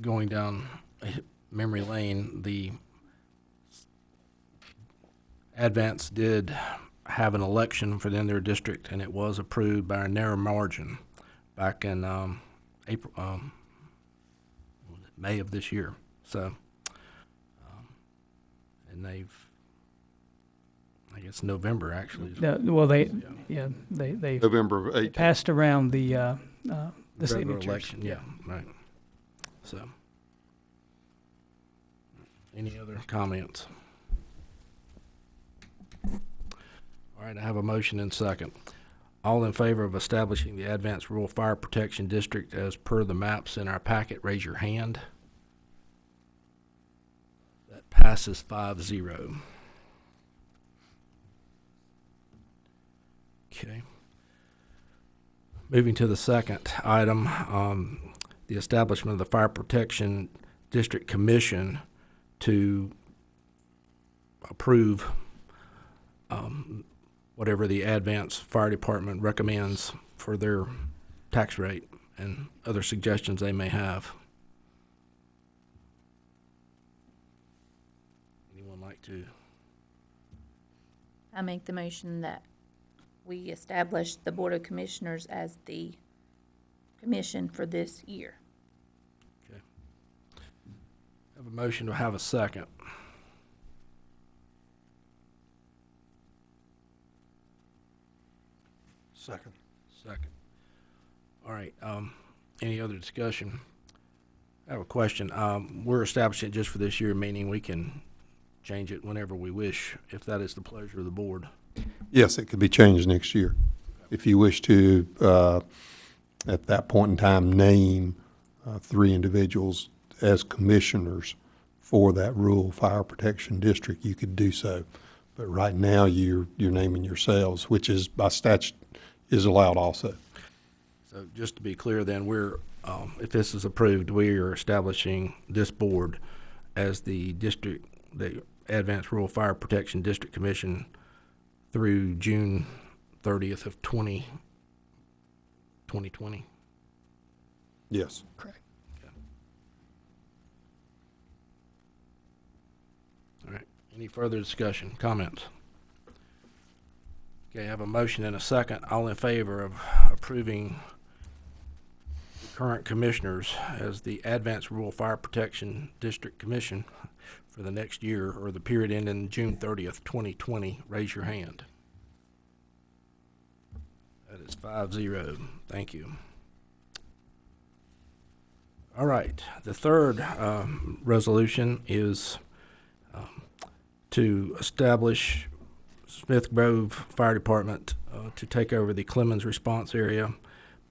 going down memory lane, the Advance did have an election for their district, and it was approved by a narrow margin back in May of this year. So, and they've, I guess November actually. Well, they November 18th. passed around the Regular signatures. election, yeah, right. So, any other comments? All right, I have a motion and second. All in favor of establishing the Advanced Rural Fire Protection District as per the maps in our packet, raise your hand. That passes 5-0. Okay. Moving to the second item, the establishment of the Fire Protection District Commission to approve whatever the Advance Fire Department recommends for their tax rate and other suggestions they may have. Anyone like to? I make the motion that we establish the Board of Commissioners as the commission for this year. Okay. Have a motion to have a second. Second. Second. All right, any other discussion? I have a question. We're establishing it just for this year, meaning we can change it whenever we wish, if that is the pleasure of the board. Yes, it could be changed next year. If you wish to, at that point in time, name 3 individuals as commissioners for that rural fire protection district, you could do so. But right now, you're naming yourselves, which is by statute is allowed also. So just to be clear then, we're, if this is approved, we are establishing this board as the district, the Advanced Rural Fire Protection District Commission through June 30th of 2020. Yes. Correct. All right. Any further discussion, comments? Okay, I have a motion and a second. All in favor of approving the current commissioners as the Advanced Rural Fire Protection District Commission for the next year or the period ending June 30th, 2020, raise your hand. That is 5-0. Thank you. All right. The third resolution is to establish Smith Grove Fire Department to take over the Clemens response area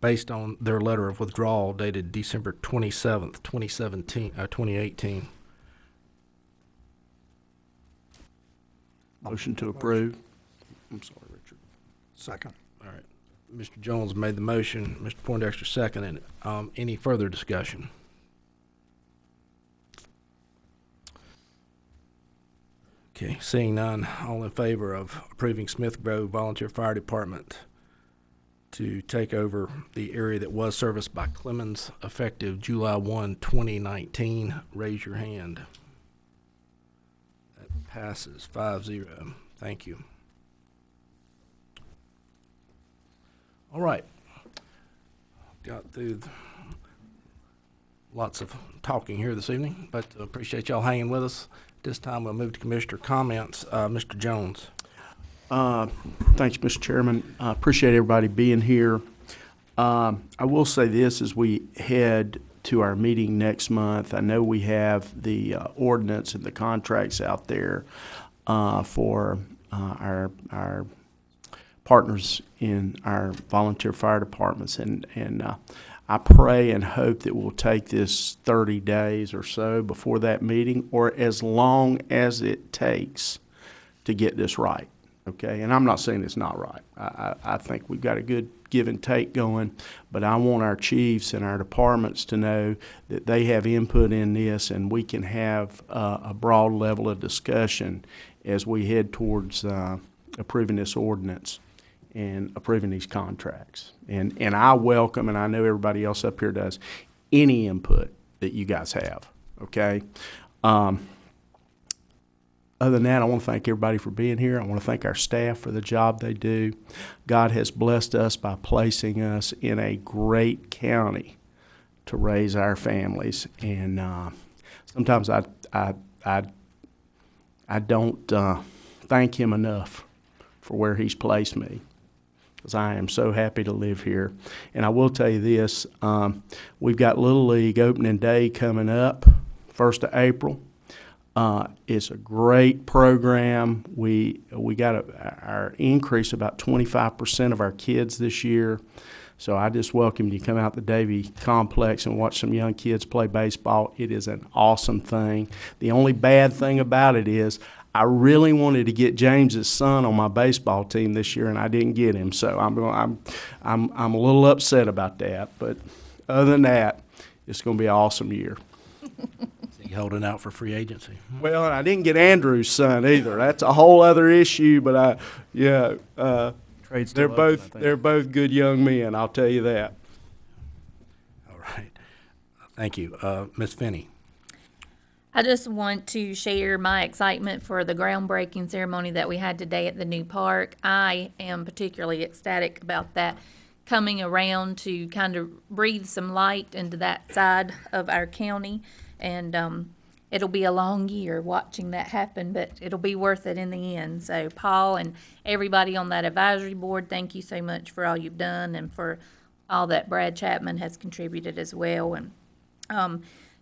based on their letter of withdrawal dated December 27th, 2018. Motion to approve. I'm sorry, Richard. Second. All right. Mr. Jones made the motion. Mr. Poindexter seconded it. Any further discussion? Okay, seeing none, all in favor of approving Smith Grove Volunteer Fire Department to take over the area that was serviced by Clemens effective July 1, 2019, raise your hand. That passes 5-0. Thank you. All right. Got through lots of talking here this evening, but appreciate y'all hanging with us. This time we'll move to Commissioner comments. Mr. Jones. Thanks, Mr. Chairman. I appreciate everybody being here. I will say this as we head to our meeting next month. I know we have the ordinance and the contracts out there for our partners in our volunteer fire departments, and I pray and hope that we'll take this 30 days or so before that meeting, or as long as it takes to get this right, okay? And I'm not saying it's not right. I think we've got a good give and take going, but I want our chiefs and our departments to know that they have input in this, and we can have a broad level of discussion as we head towards approving this ordinance and approving these contracts. And I welcome, and I know everybody else up here does, any input that you guys have, okay? Other than that, I want to thank everybody for being here. I want to thank our staff for the job they do. God has blessed us by placing us in a great county to raise our families. And sometimes I don't thank him enough for where he's placed me, because I am so happy to live here. And I will tell you this, we've got Little League opening day coming up, 1st of April. It's a great program. We got our increase about 25% of our kids this year. So I just welcome you to come out to Davie Complex and watch some young kids play baseball. It is an awesome thing. The only bad thing about it is I really wanted to get James's son on my baseball team this year, and I didn't get him. So I'm a little upset about that. But other than that, it's going to be an awesome year. You holding out for free agency? Well, and I didn't get Andrew's son either. That's a whole other issue. But they're both good young men. I'll tell you that. All right. Thank you, Ms. Finney. I just want to share my excitement for the groundbreaking ceremony that we had today at the new park. I am particularly ecstatic about that coming around to kind of breathe some light into that side of our county. And it'll be a long year watching that happen, but it'll be worth it in the end. So Paul and everybody on that advisory board, thank you so much for all you've done and for all that Brad Chapman has contributed as well. And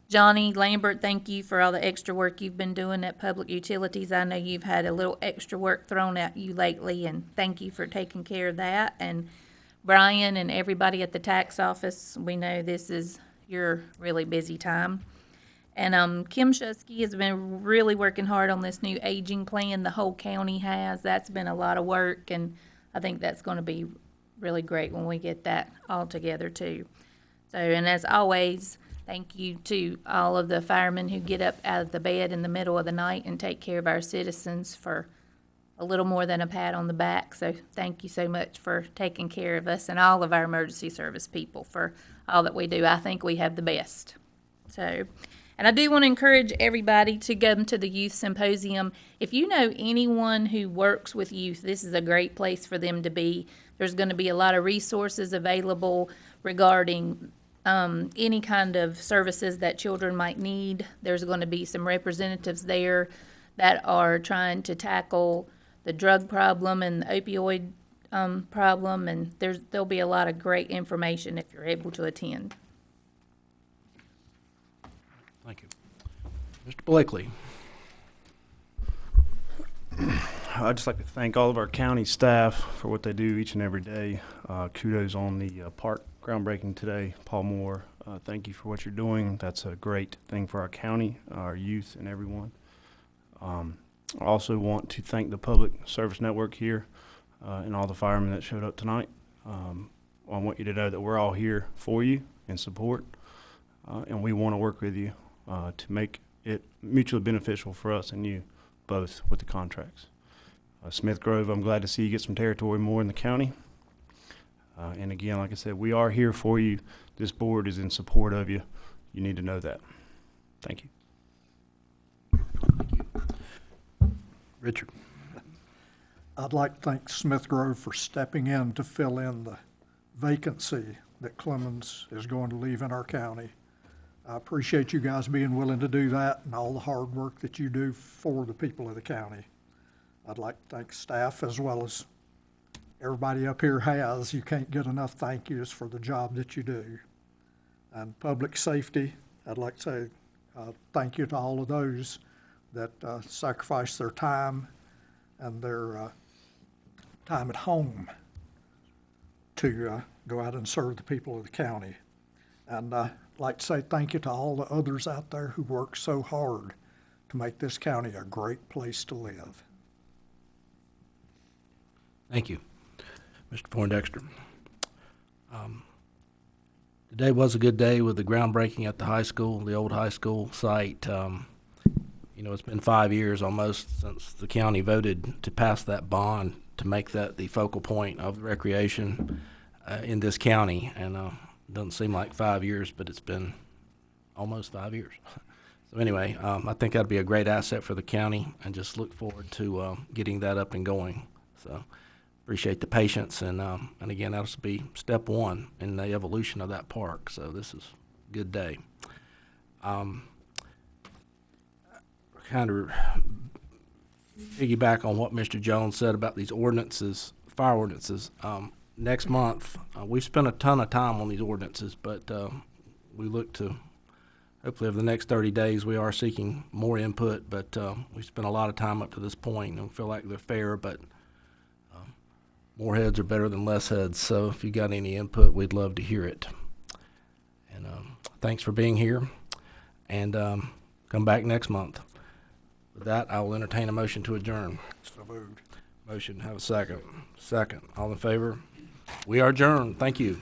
Johnny Lambert, thank you for all the extra work you've been doing at Public Utilities. I know you've had a little extra work thrown at you lately, and thank you for taking care of that. And Brian and everybody at the tax office, we know this is your really busy time. And Kim Shusky has been really working hard on this new aging plan the whole county has. That's been a lot of work, and I think that's going to be really great when we get that all together too. So, and as always, thank you to all of the firemen who get up out of the bed in the middle of the night and take care of our citizens for a little more than a pat on the back. So thank you so much for taking care of us and all of our emergency service people for all that we do. I think we have the best. So, and I do want to encourage everybody to come to the Youth Symposium. If you know anyone who works with youth, this is a great place for them to be. There's going to be a lot of resources available regarding any kind of services that children might need. There's going to be some representatives there that are trying to tackle the drug problem and the opioid problem, and there'll be a lot of great information if you're able to attend. Thank you. Mr. Blakely. I'd just like to thank all of our county staff for what they do each and every day. Kudos on the park groundbreaking today. Paul Moore, thank you for what you're doing. That's a great thing for our county, our youth, and everyone. I also want to thank the Public Service Network here and all the firemen that showed up tonight. I want you to know that we're all here for you in support, and we want to work with you to make it mutually beneficial for us and you both with the contracts. Smith Grove, I'm glad to see you get some territory more in the county. And again, like I said, we are here for you. This board is in support of you. You need to know that. Thank you. Thank you. Richard. I'd like to thank Smith Grove for stepping in to fill in the vacancy that Clemens is going to leave in our county. I appreciate you guys being willing to do that and all the hard work that you do for the people of the county. I'd like to thank staff as well as everybody up here has. You can't get enough thank yous for the job that you do. And public safety, I'd like to say thank you to all of those that sacrifice their time and their time at home to go out and serve the people of the county. And I'd like to say thank you to all the others out there who work so hard to make this county a great place to live. Thank you. Mr. Poindexter. Today was a good day with the groundbreaking at the high school, the old high school site. You know, it's been 5 years almost since the county voted to pass that bond to make that the focal point of recreation in this county. And it doesn't seem like 5 years, but it's been almost 5 years. So anyway, I think that'd be a great asset for the county, and just look forward to getting that up and going. So appreciate the patience, and again, that'll be step one in the evolution of that park. So this is a good day. Kind of piggyback on what Mr. Jones said about these ordinances, fire ordinances. Next month, we've spent a ton of time on these ordinances, but we look to hopefully over the next 30 days we are seeking more input, but we've spent a lot of time up to this point and feel like they're fair, but more heads are better than less heads. So if you got any input, we'd love to hear it. And thanks for being here, and come back next month. With that, I will entertain a motion to adjourn. So moved. Motion, have a second. Second. All in favor? We are adjourned. Thank you.